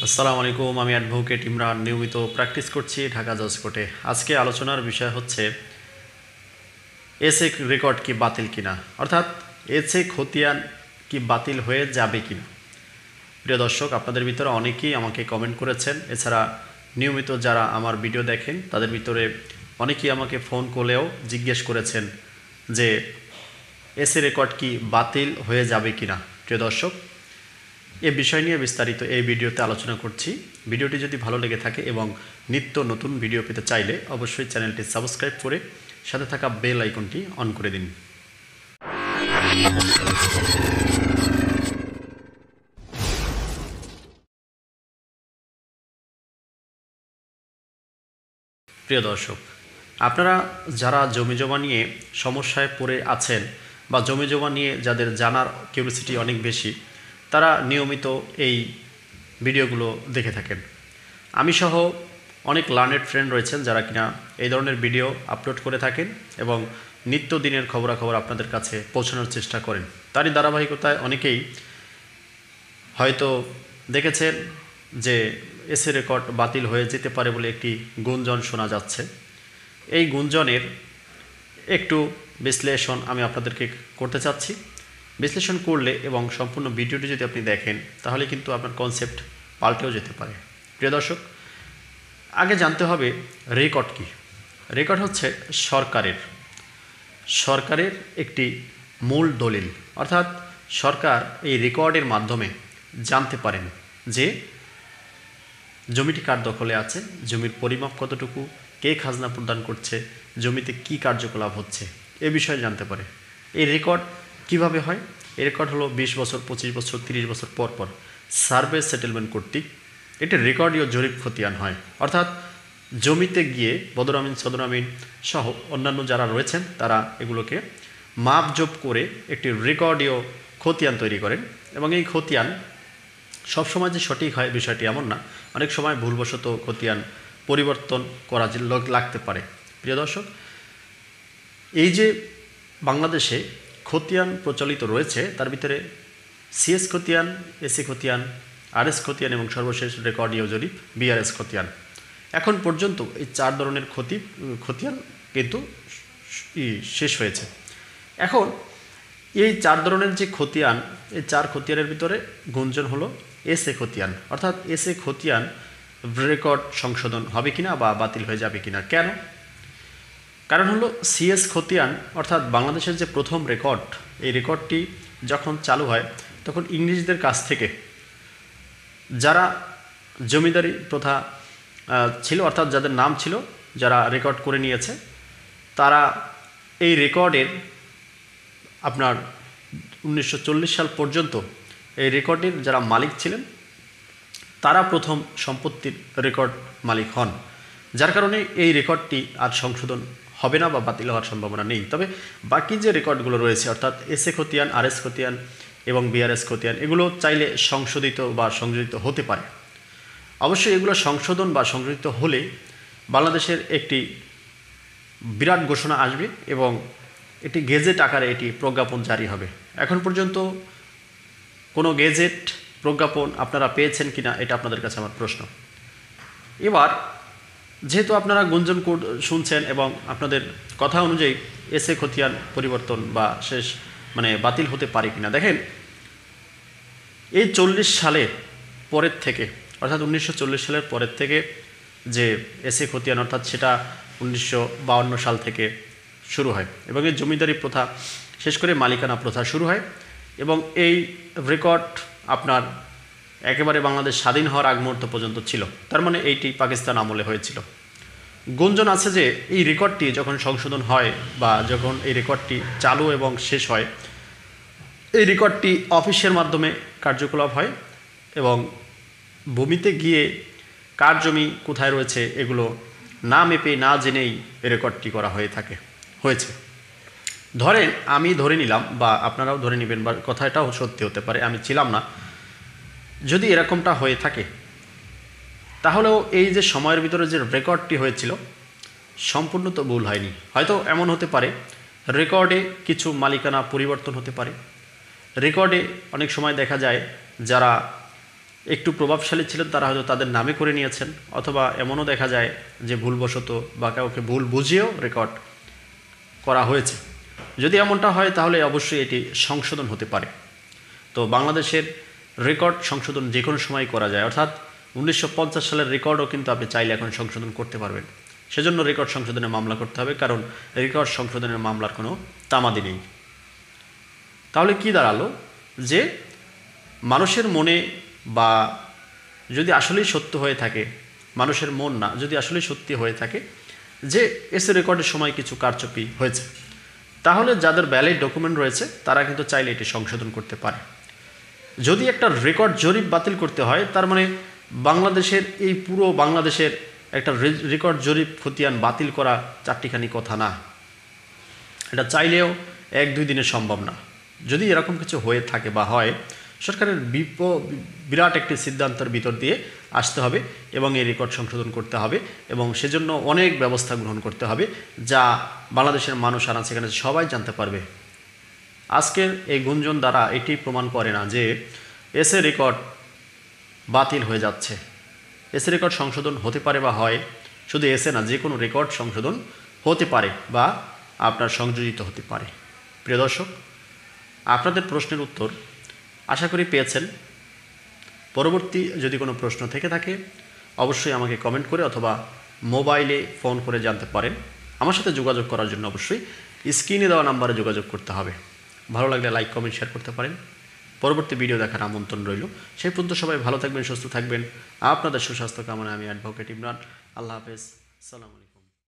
আসসালামু আলাইকুম। আমি অ্যাডভোকেট ইমরান নিয়মিত প্র্যাকটিস করছি ঢাকা জজ কোর্টে। আজকে আলোচনার বিষয় হচ্ছে এসএ রেকর্ড কি বাতিল কিনা, অর্থাৎ এসএ খতিয়ান কি বাতিল হয়ে যাবে কিনা। প্রিয় দর্শক, আপনাদের ভিতরে অনেকেই আমাকে কমেন্ট করেছেন, এছাড়া নিয়মিত যারা আমার ভিডিও দেখেন তাদের ভিতরে অনেকেই আমাকে ফোন করেও জিজ্ঞেস করেছেন যে এসএ রেকর্ড কি বাতিল হয়ে যাবে কিনা। প্রিয় দর্শক, এ বিষয় নিয়ে বিস্তারিত এই ভিডিওতে আলোচনা করছি। ভিডিওটি যদি ভালো লেগে থাকে এবং নিত্য নতুন ভিডিও পেতে চাইলে অবশ্যই চ্যানেলটি সাবস্ক্রাইব করে সাথে থাকা বেল আইকনটি অন করে দিন। প্রিয় দর্শক, আপনারা যারা জমিজমা নিয়ে সমস্যায় পড়ে আছেন বা জমিজমা নিয়ে যাদের জানার কিউরিওসিটি অনেক বেশি, তারা নিয়মিত এই ভিডিওগুলো দেখে থাকেন। আমি সহ অনেক লার্নেড ফ্রেন্ড রয়েছেন যারা কিনা এই ধরনের ভিডিও আপলোড করে থাকেন এবং নিত্যদিনের খবরাখবর আপনাদের কাছে পৌঁছানোর চেষ্টা করেন। তারই ধারাবাহিকতায় অনেকেই হয়তো দেখেছেন যে এসএ রেকর্ড বাতিল হয়ে যেতে পারে বলে একটি গুঞ্জন শোনা যাচ্ছে। এই গুঞ্জনের একটু বিশ্লেষণ আমি আপনাদেরকে করতে চাচ্ছি। বিশ্লেষণ করলে এবং সম্পূর্ণ ভিডিওটি যদি আপনি দেখেন তাহলে কিন্তু আপনার কনসেপ্ট পাল্টেও যেতে পারে। প্রিয় দর্শক, আগে জানতে হবে রেকর্ড কি। রেকর্ড হচ্ছে সরকারের একটি মূল দলিল, অর্থাৎ সরকার এই রেকর্ডের মাধ্যমে জানতে পারেন যে জমিটি কার দখলে আছে, জমির পরিমাপ কতটুকু, কে খাজনা প্রদান করছে, জমিতে কি কার্যকলাপ হচ্ছে, এ বিষয়ে জানতে পারে। এই রেকর্ড কিভাবে হয়? এই রেকর্ড হলো 20 বছর, 25 বছর, 30 বছর পর পর সার্ভে সেটেলমেন্ট কর্তৃক এটি রেকর্ডীয় জরিপ খতিয়ান হয়। অর্থাৎ জমিতে গিয়ে বদর আমিন, সদর আমিন সহ অন্যান্য যারা রয়েছেন তারা এগুলোকে মাপজোপ করে একটি রেকর্ডীয় খতিয়ান তৈরি করেন এবং এই খতিয়ান সবসময় যে সঠিক হয় বিষয়টি এমন না, অনেক সময় ভুলবশত খতিয়ান পরিবর্তন করা লাগতে পারে। প্রিয় দর্শক, এই যে বাংলাদেশে খতিয়ান প্রচলিত রয়েছে তার ভিতরে সিএস খতিয়ান, এসি খতিয়ান, আরএস খতিয়ান এবং সর্বশেষ রেকর্ডীয় জরিপ বিআরএস খতিয়ান। এখন পর্যন্ত এই 4 ধরনের খতিয়ান কিন্তু শেষ হয়েছে। এখন এই 4 ধরনের যে খতিয়ান, এই 4 খতিয়ানের ভিতরে গুঞ্জন হলো এসএ খতিয়ান, অর্থাৎ এসএ খতিয়ান রেকর্ড সংশোধন হবে কিনা বা বাতিল হয়ে যাবে কিনা। কেন? কারণ হলো সিএস খতিয়ান অর্থাৎ বাংলাদেশের যে প্রথম রেকর্ড, এই রেকর্ডটি যখন চালু হয় তখন ইংরেজদের কাছ থেকে যারা জমিদারি প্রথা ছিল, অর্থাৎ যাদের নাম ছিল, যারা রেকর্ড করে নিয়েছে, তারা এই রেকর্ডের আপনার 1940 সাল পর্যন্ত এই রেকর্ডের যারা মালিক ছিলেন তারা প্রথম সম্পত্তির রেকর্ড মালিক হন। যার কারণে এই রেকর্ডটি আর সংশোধন হবে না বা বাতিল হওয়ার সম্ভাবনা নেই। তবে বাকি যে রেকর্ডগুলো রয়েছে অর্থাৎ এসএ খতিয়ান, আরএস খতিয়ান এবং বিআরএস খতিয়ান, এগুলো চাইলে সংশোধিত বা সংযোজিত হতে পারে। অবশ্যই এগুলো সংশোধন বা সংযোজিত হলে বাংলাদেশের একটি বিরাট ঘোষণা আসবে এবং এটি গেজেট আকারে এটি প্রজ্ঞাপন জারি হবে। এখন পর্যন্ত কোনো গেজেট প্রজ্ঞাপন আপনারা পেয়েছেন কিনা এটা আপনাদের কাছে আমার প্রশ্ন। এবার যেহেতু আপনারা গুঞ্জন শুনছেন এবং আপনাদের কথা অনুযায়ী এসএ খতিয়ান পরিবর্তন বা শেষ বাতিল হতে পারে কিনা, দেখেন এই 40 সালের পরের থেকে, অর্থাৎ 1940 সালের পরের থেকে যে এসএ খতিয়ান অর্থাৎ সেটা 1952 সাল থেকে শুরু হয় এবং এই জমিদারি প্রথা শেষ করে মালিকানা প্রথা শুরু হয় এবং এই রেকর্ড আপনার একেবারে বাংলাদেশ স্বাধীন হওয়ার আগ মুহূর্ত পর্যন্ত ছিল। তার মানে এইটি পাকিস্তান আমলে হয়েছিল। গুঞ্জন আছে যে এই রেকর্ডটি যখন সংশোধন হয় বা যখন এই রেকর্ডটি চালু এবং শেষ হয়, এই রেকর্ডটি অফিসের মাধ্যমে কার্যকলাপ হয় এবং ভূমিতে গিয়ে কার জমি কোথায় রয়েছে এগুলো না মেপে না জেনেই এই রেকর্ডটি করা হয়েছে। ধরেন আমি ধরে নিলাম বা আপনারাও ধরে নেবেন বা কথাটাও সত্যি হতে পারে, আমি ছিলাম না, যদি এরকমটা হয়ে থাকে তাহলেও এই যে সময়ের ভিতরে যে রেকর্ডটি হয়েছিল সম্পূর্ণ তো ভুল হয়নি। হয়তো এমন হতে পারে রেকর্ডে কিছু মালিকানা পরিবর্তন হতে পারে। রেকর্ডে অনেক সময় দেখা যায় যারা একটু প্রভাবশালী ছিলেন তারা হয়তো তাদের নামে করে নিয়েছেন, অথবা এমনও দেখা যায় যে ভুলবশত বা কাউকে ভুল বুঝিয়েও রেকর্ড করা হয়েছে। যদি এমনটা হয় তাহলে অবশ্যই এটি সংশোধন হতে পারে। তো বাংলাদেশের রেকর্ড সংশোধন যে কোনো সময় করা যায়, অর্থাৎ 1950 সালের রেকর্ডও কিন্তু আপনি চাইলে এখন সংশোধন করতে পারবেন। সেজন্য রেকর্ড সংশোধনের মামলা করতে হবে, কারণ রেকর্ড সংশোধনের মামলার কোনো তামাদি নেই। তাহলে কি দাঁড়ালো যে মানুষের মনে, বা যদি আসলেই সত্য হয়ে থাকে, মানুষের মন না, যদি আসলেই সত্যি হয়ে থাকে যে এসএ রেকর্ডের সময় কিছু কারচুপি হয়েছে, তাহলে যাদের ভ্যালিড ডকুমেন্ট রয়েছে তারা কিন্তু চাইলে এটি সংশোধন করতে পারে। যদি একটা রেকর্ড জরিপ বাতিল করতে হয়, তার মানে বাংলাদেশের এই পুরো বাংলাদেশের একটা রেকর্ড জরিপ খতিয়ান বাতিল করা চারটিখানি কথা না। এটা চাইলেও 1-2 দিনে সম্ভব না। যদি এরকম কিছু হয়ে থাকে বা হয়, সরকারের বিরাট একটি সিদ্ধান্তের ভিতর দিয়ে আসতে হবে এবং এই রেকর্ড সংশোধন করতে হবে, এবং সেজন্য অনেক ব্যবস্থা গ্রহণ করতে হবে যা বাংলাদেশের মানুষ আর সেখানে সবাই জানতে পারবে। আজকের এই গুঞ্জন দ্বারা এটি প্রমাণ করে না যে এসএ রেকর্ড বাতিল হয়ে যাচ্ছে। এসএ রেকর্ড সংশোধন হতে পারে বা হয়, শুধু এসএ না, যে কোনো রেকর্ড সংশোধন হতে পারে বা আপনার সংযোজিত হতে পারে। প্রিয় দর্শক, আপনাদের প্রশ্নের উত্তর আশা করি পেয়েছেন। পরবর্তী যদি কোনো প্রশ্ন থেকে থাকে অবশ্যই আমাকে কমেন্ট করে অথবা মোবাইলে ফোন করে জানতে পারেন। আমার সাথে যোগাযোগ করার জন্য অবশ্যই স্ক্রিনে দেওয়া নাম্বারে যোগাযোগ করতে হবে। ভালো লাগলে লাইক, কমেন্ট, শেয়ার করতে পারেন। পরবর্তী ভিডিও দেখার আমন্ত্রণ রইল। সেই পর্যন্ত সবাই ভালো থাকবেন, সুস্থ থাকবেন। আপনাদের সুস্বাস্থ্য কামনায় আমি অ্যাডভোকেট ইমরান। আল্লাহ হাফেজ। সালাম আলাইকুম।